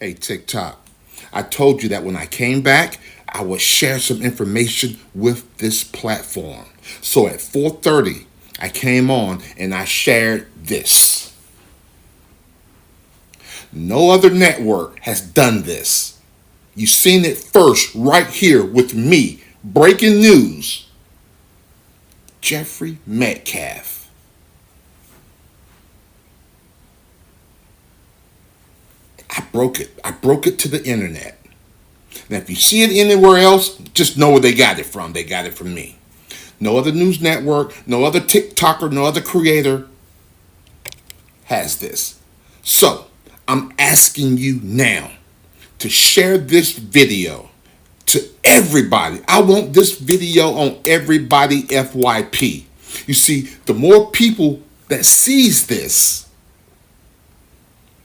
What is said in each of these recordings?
Hey, TikTok, I told you that when I came back, I would share some information with this platform. So at 4:30, I came on and I shared this. No other network has done this. You've seen it first right here with me. Breaking news. Jeffrey Metcalf. I broke it. I broke it to the internet. Now, if you see it anywhere else, just know where they got it from. They got it from me. No other news network, no other TikToker, no other creator has this. So, I'm asking you now to share this video to everybody. I want this video on everybody FYP. You see, the more people that sees this,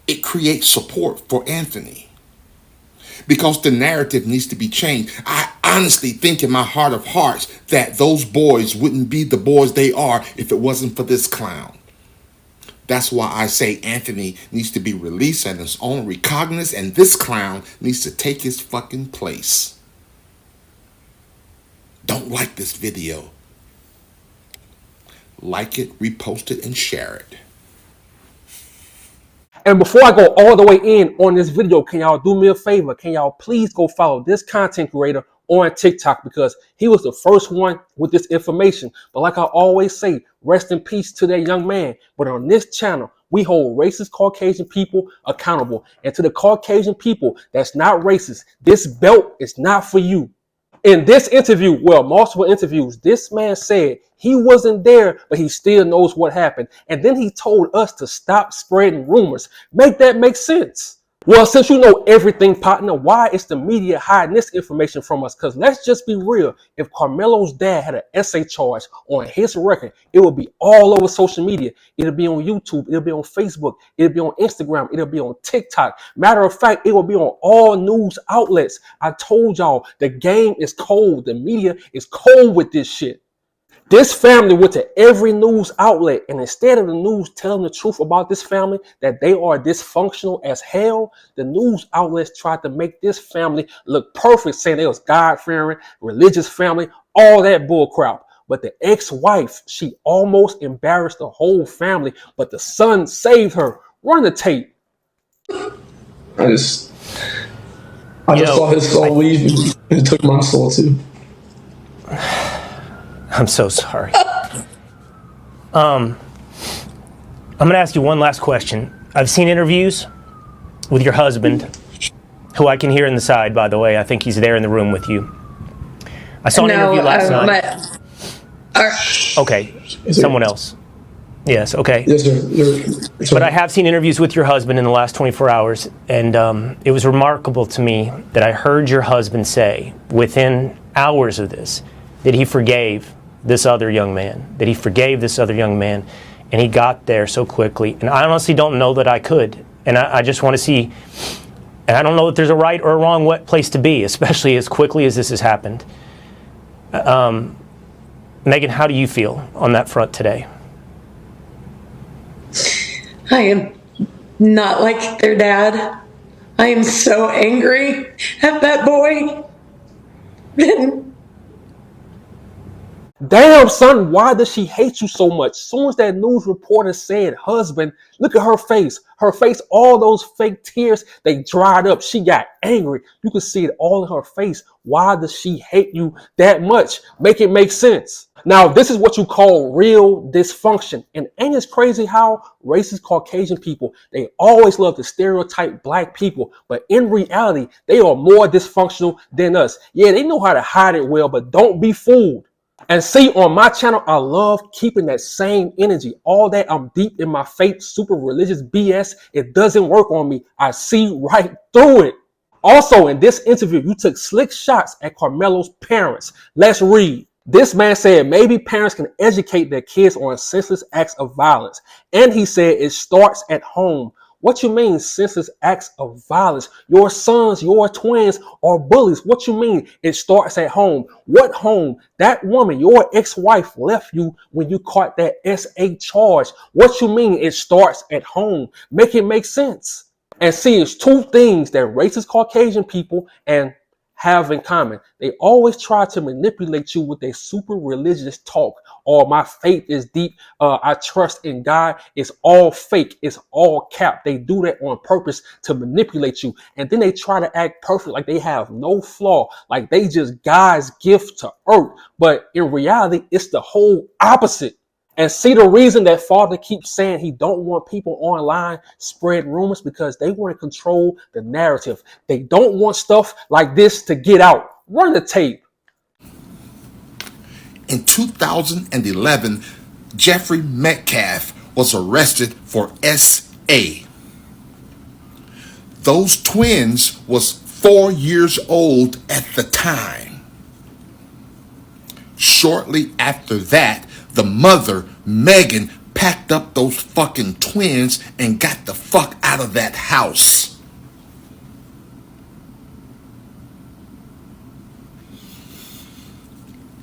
it creates support for Anthony. Because the narrative needs to be changed. I honestly think in my heart of hearts that those boys wouldn't be the boys they are if it wasn't for this clown. That's why I say Anthony needs to be released at his own recognizance, and this clown needs to take his fucking place. Don't like this video. Like it, repost it, and share it. And before I go all the way in on this video, can y'all do me a favor? Can y'all please go follow this content creator on TikTok, because he was the first one with this information. But like I always say, rest in peace to that young man. But on this channel, we hold racist Caucasian people accountable. And to the Caucasian people that's not racist, this belt is not for you. In this interview, well, multiple interviews, this man said he wasn't there, but he still knows what happened. And then he told us to stop spreading rumors. Make that make sense? Well, since you know everything, partner, why is the media hiding this information from us? Because let's just be real. If Carmelo's dad had an essay charge on his record, it would be all over social media. It'll be on YouTube. It'll be on Facebook. It'll be on Instagram. It'll be on TikTok. Matter of fact, it will be on all news outlets. I told y'all, the game is cold. The media is cold with this shit. This family went to every news outlet, and instead of the news telling the truth about this family, that they are dysfunctional as hell, the news outlets tried to make this family look perfect, saying they was God-fearing, religious family, all that bullcrap. But the ex-wife, she almost embarrassed the whole family, but the son saved her. Run the tape. I just saw his soul leave, and it took my soul too. I'm so sorry. I'm going to ask you one last question. I've seen interviews with your husband, who I can hear in the side, by the way. I think he's there in the room with you. I saw an interview last night. Okay, someone else. Yes, okay. Yes, sir. But I have seen interviews with your husband in the last 24 hours, and it was remarkable to me that I heard your husband say, within hours of this, that he forgave this other young man, and he got there so quickly. And I honestly don't know that I could. And I just want to see, and I don't know that there's a right or a wrong place to be, especially as quickly as this has happened. Megan, how do you feel on that front today? I am not like their dad. I am so angry at that boy. Damn, son, why does she hate you so much? Soon as that news reporter said husband, look at her face. Her face, all those fake tears, they dried up. She got angry. You could see it all in her face. Why does she hate you that much? Make it make sense. Now, this is what you call real dysfunction. And ain't it crazy how racist Caucasian people, they always love to stereotype black people. But in reality, they are more dysfunctional than us. Yeah, they know how to hide it well, but don't be fooled. And see, on my channel, I love keeping that same energy. All that I'm deep in my faith, super religious BS, it doesn't work on me. I see right through it. Also, in this interview, you took slick shots at Carmelo's parents. Let's read. This man said maybe parents can educate their kids on senseless acts of violence. And he said it starts at home. What you mean senseless acts of violence? Your sons, your twins are bullies. What you mean it starts at home? What home? That woman, your ex-wife, left you when you caught that SA charge. What you mean it starts at home? Make it make sense. And see, it's two things that racist Caucasian people and have in common. They always try to manipulate you with their super religious talk. Or my faith is deep. I trust in God. It's all fake. It's all cap. They do that on purpose to manipulate you. And then they try to act perfect, like they have no flaw, like they just God's gift to earth. But in reality, it's the whole opposite. And see, the reason that Father keeps saying he don't want people online spread rumors, because they want to control the narrative. They don't want stuff like this to get out. Run the tape. In 2011, Jeffrey Metcalf was arrested for SA. Those twins was 4 years old at the time. Shortly after that, the mother, Megan, packed up those fucking twins and got the fuck out of that house.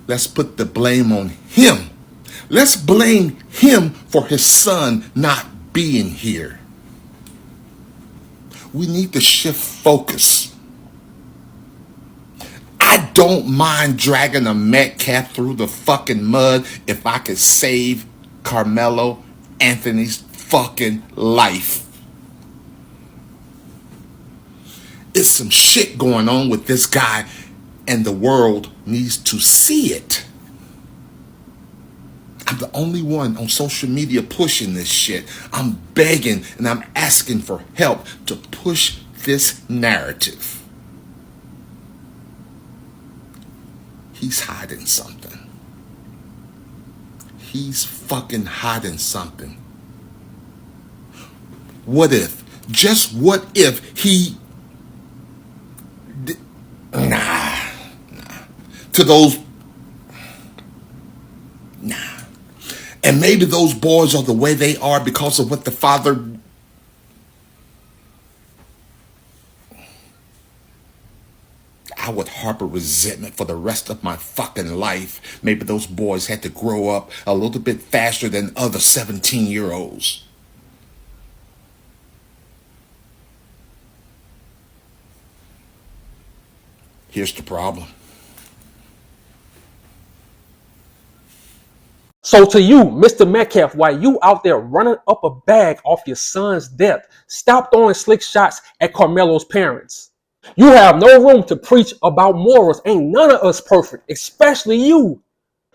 Let's put the blame on him. Let's blame him for his son not being here. We need to shift focus. I don't mind dragging a Metcalf through the fucking mud if I could save Carmelo Anthony's fucking life. It's some shit going on with this guy, and the world needs to see it. I'm the only one on social media pushing this shit. I'm begging and I'm asking for help to push this narrative. He's hiding something. He's fucking hiding something. What if, just what if he... Nah. To those... Nah. And maybe those boys are the way they are because of what the father... I would harbor resentment for the rest of my fucking life. Maybe those boys had to grow up a little bit faster than other 17-year-olds. Here's the problem. So to you, Mr. Metcalf, while you out there running up a bag off your son's death, stop throwing slick shots at Carmelo's parents. You have no room to preach about morals. Ain't none of us perfect, especially you.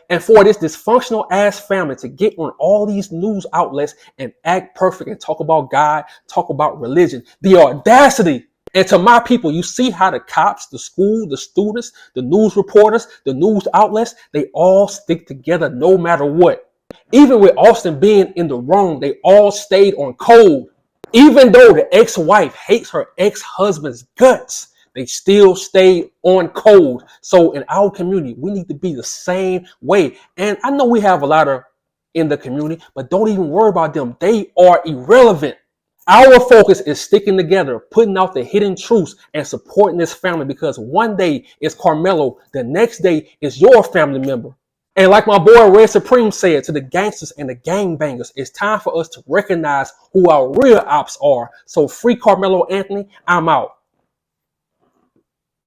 And for this dysfunctional ass family to get on all these news outlets and act perfect and talk about God, talk about religion, the audacity. And to my people, you see how the cops, the school, the students, the news reporters, the news outlets, they all stick together no matter what. Even with Austin being in the wrong, they all stayed on code. Even though the ex-wife hates her ex-husband's guts, they still stay on code. So in our community, we need to be the same way. And I know we have a lot of in the community, but don't even worry about them. They are irrelevant. Our focus is sticking together, putting out the hidden truths and supporting this family, because one day it's Carmelo, the next day is your family member. And like my boy Red Supreme said to the gangsters and the gangbangers, it's time for us to recognize who our real ops are. So free Carmelo Anthony, I'm out.